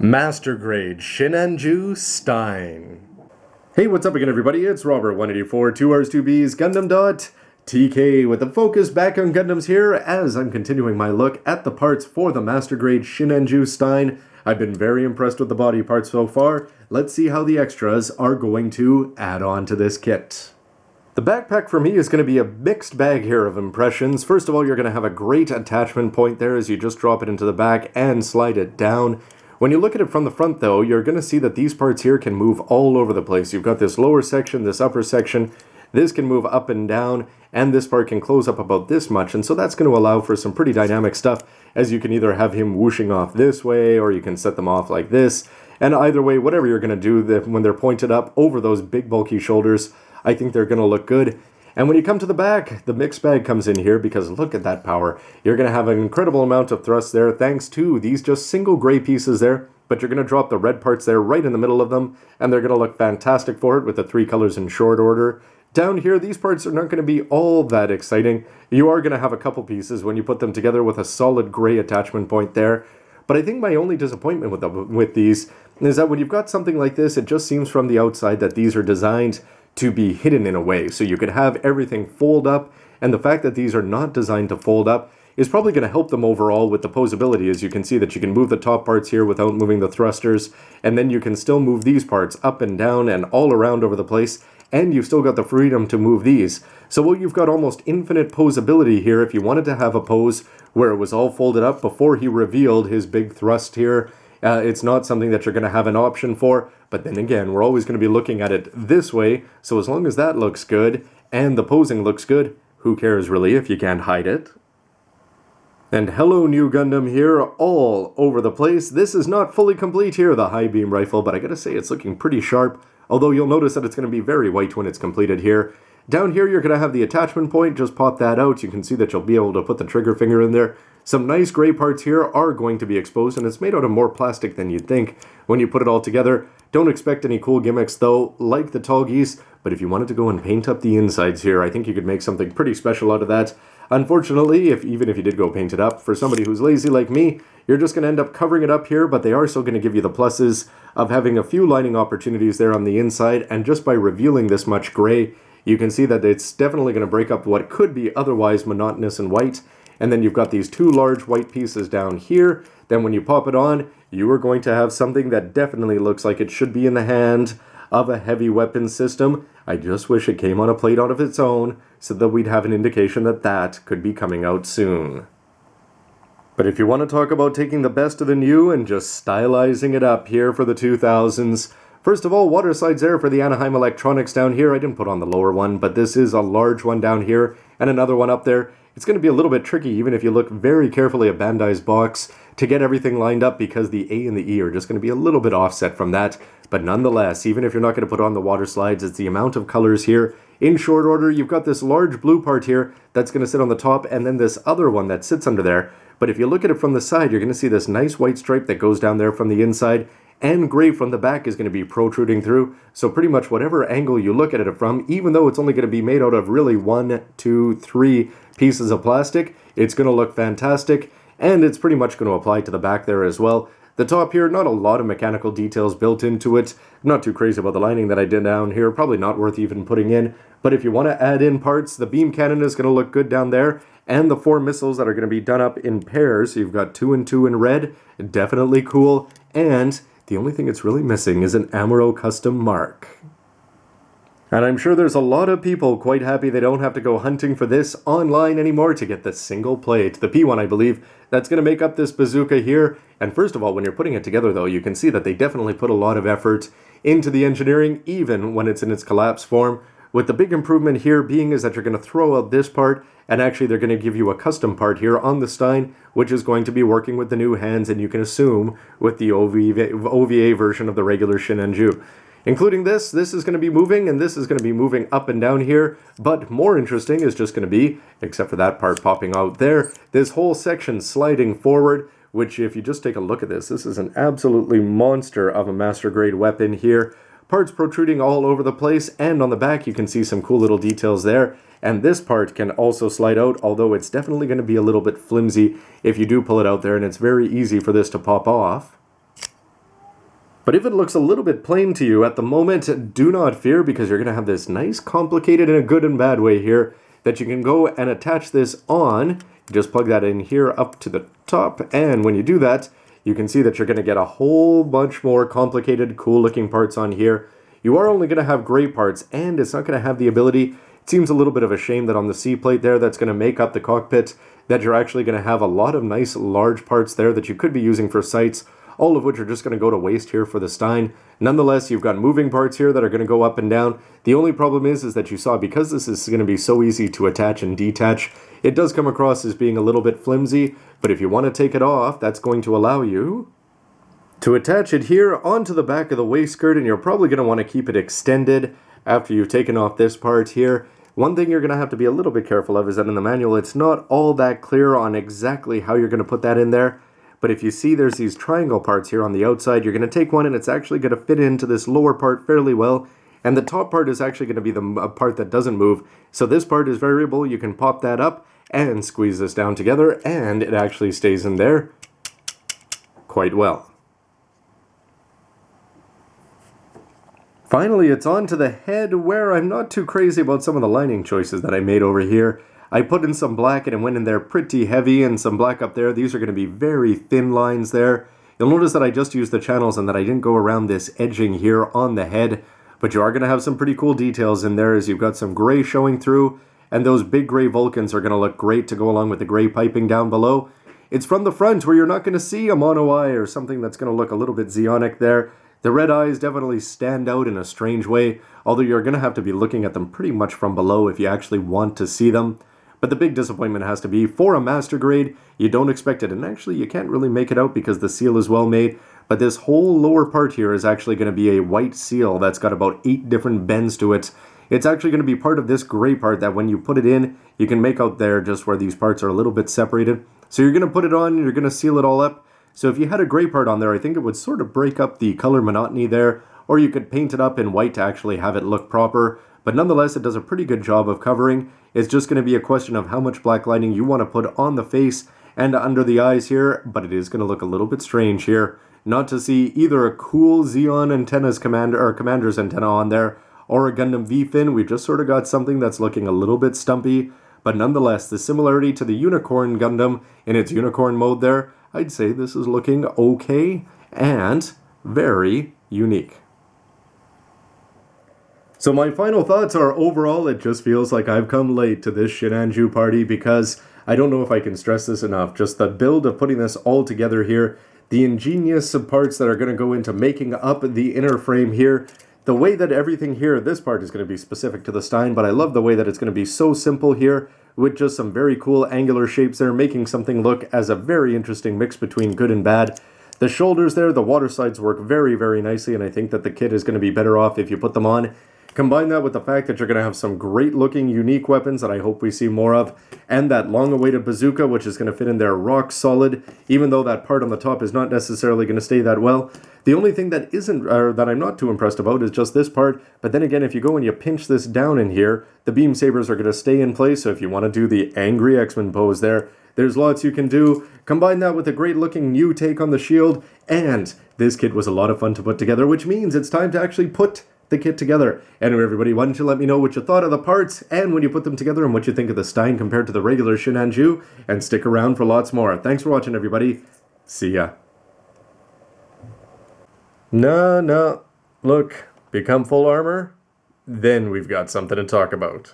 Master Grade Sinanju Stein. Hey, what's up again, everybody? It's Robert 184, 2Rs, 2Bs, gundam.tk, with the focus back on Gundams here as I'm continuing my look at the parts for the Master Grade Sinanju Stein. I've been very impressed with the body parts so far. Let's see how the extras are going to add on to this kit. The backpack for me is going to be a mixed bag here of impressions. First of all, you're going to have a great attachment point there as you just drop it into the back and slide it down. When you look at it from the front though, you're going to see that these parts here can move all over the place. You've got this lower section, this upper section, this can move up and down, and this part can close up about this much, and so that's going to allow for some pretty dynamic stuff, as you can either have him whooshing off this way, or you can set them off like this, and either way, whatever you're going to do, when they're pointed up over those big bulky shoulders, I think they're going to look good. And when you come to the back, the mixed bag comes in here because look at that power. You're going to have an incredible amount of thrust there thanks to these just single gray pieces there, but you're going to drop the red parts there right in the middle of them, and they're going to look fantastic for it with the three colors in short order. Down here, these parts are not going to be all that exciting. You are going to have a couple pieces when you put them together with a solid gray attachment point there. But I think my only disappointment with these is that when you've got something like this, it just seems from the outside that these are designed to be hidden in a way. So you could have everything fold up, and the fact that these are not designed to fold up is probably going to help them overall with the posability, as you can see that you can move the top parts here without moving the thrusters, and then you can still move these parts up and down and all around over the place, and you've still got the freedom to move these. So you've got almost infinite posability here if you wanted to have a pose where it was all folded up before he revealed his big thrust here. It's not something that you're going to have an option for, but then again, we're always going to be looking at it this way, so as long as that looks good, and the posing looks good, who cares really if you can't hide it? And hello new Gundam here, all over the place. This is not fully complete here, the high beam rifle, but I gotta say it's looking pretty sharp, although you'll notice that it's going to be very white when it's completed here. Down here you're going to have the attachment point, just pop that out, you can see that you'll be able to put the trigger finger in there. Some nice gray parts here are going to be exposed, and it's made out of more plastic than you'd think when you put it all together. Don't expect any cool gimmicks though, like the tall geese, but if you wanted to go and paint up the insides here, I think you could make something pretty special out of that. Unfortunately, even if you did go paint it up, for somebody who's lazy like me, you're just going to end up covering it up here, but they are still going to give you the pluses of having a few lining opportunities there on the inside, and just by revealing this much gray, you can see that it's definitely going to break up what could be otherwise monotonous and white. And then you've got these two large white pieces down here. Then when you pop it on, you are going to have something that definitely looks like it should be in the hand of a heavy weapon system. I just wish it came on a plate out of its own so that we'd have an indication that that could be coming out soon. But if you want to talk about taking the best of the new and just stylizing it up here for the 2000s, first of all, water slides there for the Anaheim electronics down here. I didn't put on the lower one, but this is a large one down here and another one up there. It's going to be a little bit tricky even if you look very carefully at Bandai's box to get everything lined up because the A and the E are just going to be a little bit offset from that. But nonetheless, even if you're not going to put on the water slides, it's the amount of colors here. In short order, you've got this large blue part here that's going to sit on the top, and then this other one that sits under there. But if you look at it from the side, you're going to see this nice white stripe that goes down there from the inside, and gray from the back is going to be protruding through. So pretty much whatever angle you look at it from, even though it's only going to be made out of really 1, 2, 3 pieces of plastic, it's going to look fantastic, and it's pretty much going to apply to the back there as well. The top here, not a lot of mechanical details built into it. Not too crazy about the lining that I did down here, probably not worth even putting in. But if you want to add in parts, the beam cannon is going to look good down there, and the 4 missiles that are going to be done up in pairs. So you've got 2 and 2 in red, definitely cool, and the only thing it's really missing is an Amuro custom mark. And I'm sure there's a lot of people quite happy they don't have to go hunting for this online anymore to get the single plate, the P1 I believe, that's going to make up this bazooka here. And first of all, when you're putting it together though, you can see that they definitely put a lot of effort into the engineering, even when it's in its collapse form. With the big improvement here being is that you're going to throw out this part, and actually they're going to give you a custom part here on the Stein, which is going to be working with the new hands, and you can assume with the OVA version of the regular Sinanju. Including this is going to be moving, and this is going to be moving up and down here, but more interesting is just going to be, except for that part popping out there, this whole section sliding forward, which if you just take a look at this is an absolutely monster of a master grade weapon here. Parts protruding all over the place, and on the back you can see some cool little details there. And this part can also slide out, although it's definitely going to be a little bit flimsy if you do pull it out there, and it's very easy for this to pop off. But if it looks a little bit plain to you at the moment, do not fear, because you're going to have this nice complicated in a good and bad way here that you can go and attach this on. You just plug that in here up to the top, and when you do that, you can see that you're going to get a whole bunch more complicated, cool looking parts on here. You are only going to have gray parts, and it's not going to have the ability. It seems a little bit of a shame that on the C plate there that's going to make up the cockpit, that you're actually going to have a lot of nice large parts there that you could be using for sights, all of which are just going to go to waste here for the Stein. Nonetheless, you've got moving parts here that are going to go up and down. The only problem is that you saw, because this is going to be so easy to attach and detach, it does come across as being a little bit flimsy, but if you want to take it off, that's going to allow you to attach it here onto the back of the waistcoat, and you're probably going to want to keep it extended after you've taken off this part here. One thing you're going to have to be a little bit careful of is that in the manual, it's not all that clear on exactly how you're going to put that in there. But if you see there's these triangle parts here on the outside, you're going to take one and it's actually going to fit into this lower part fairly well. And the top part is actually going to be the part that doesn't move. So this part is variable. You can pop that up and squeeze this down together, and it actually stays in there quite well. Finally, it's on to the head, where I'm not too crazy about some of the lining choices that I made over here. I put in some black and it went in there pretty heavy, and some black up there. These are going to be very thin lines there. You'll notice that I just used the channels and that I didn't go around this edging here on the head, but you are going to have some pretty cool details in there as you've got some gray showing through, and those big gray Vulcans are going to look great to go along with the gray piping down below. It's from the front where you're not going to see a mono eye or something that's going to look a little bit Zeonic there. The red eyes definitely stand out in a strange way, although you're going to have to be looking at them pretty much from below if you actually want to see them. But the big disappointment has to be, for a master grade, you don't expect it, and actually you can't really make it out because the seal is well made, but this whole lower part here is actually going to be a white seal that's got about 8 different bends to it. It's actually going to be part of this gray part that when you put it in, you can make out there just where these parts are a little bit separated. So you're going to put it on and you're going to seal it all up. So if you had a gray part on there, I think it would sort of break up the color monotony there, or you could paint it up in white to actually have it look proper. But nonetheless, it does a pretty good job of covering. It's just going to be a question of how much black lining you want to put on the face and under the eyes here, but it is going to look a little bit strange here. Not to see either a cool Xeon antenna's commander's antenna on there, or a Gundam V-fin. We've just sort of got something that's looking a little bit stumpy, but nonetheless, the similarity to the Unicorn Gundam in its Unicorn mode there, I'd say this is looking okay and very unique. So my final thoughts are, overall, it just feels like I've come late to this Sinanju party, because I don't know if I can stress this enough. Just the build of putting this all together here, the ingenious parts that are going to go into making up the inner frame here, the way that everything here, this part is going to be specific to the Stein, but I love the way that it's going to be so simple here, with just some very cool angular shapes there, making something look as a very interesting mix between good and bad. The shoulders there, the water sides work very, very nicely, and I think that the kit is going to be better off if you put them on. Combine that with the fact that you're going to have some great looking unique weapons that I hope we see more of, and that long awaited bazooka, which is going to fit in there rock solid, even though that part on the top is not necessarily going to stay that well. The only thing that isn't, or that I'm not too impressed about, is just this part. But then again, if you go and you pinch this down in here, the beam sabers are going to stay in place. So if you want to do the angry X-Men pose there, there's lots you can do. Combine that with a great looking new take on the shield, and this kit was a lot of fun to put together, which means it's time to actually put the kit together. Anyway, everybody, why don't you let me know what you thought of the parts and when you put them together, and what you think of the Stein compared to the regular Sinanju, and stick around for lots more. Thanks for watching, everybody. See ya. No, look, become full armor, then we've got something to talk about.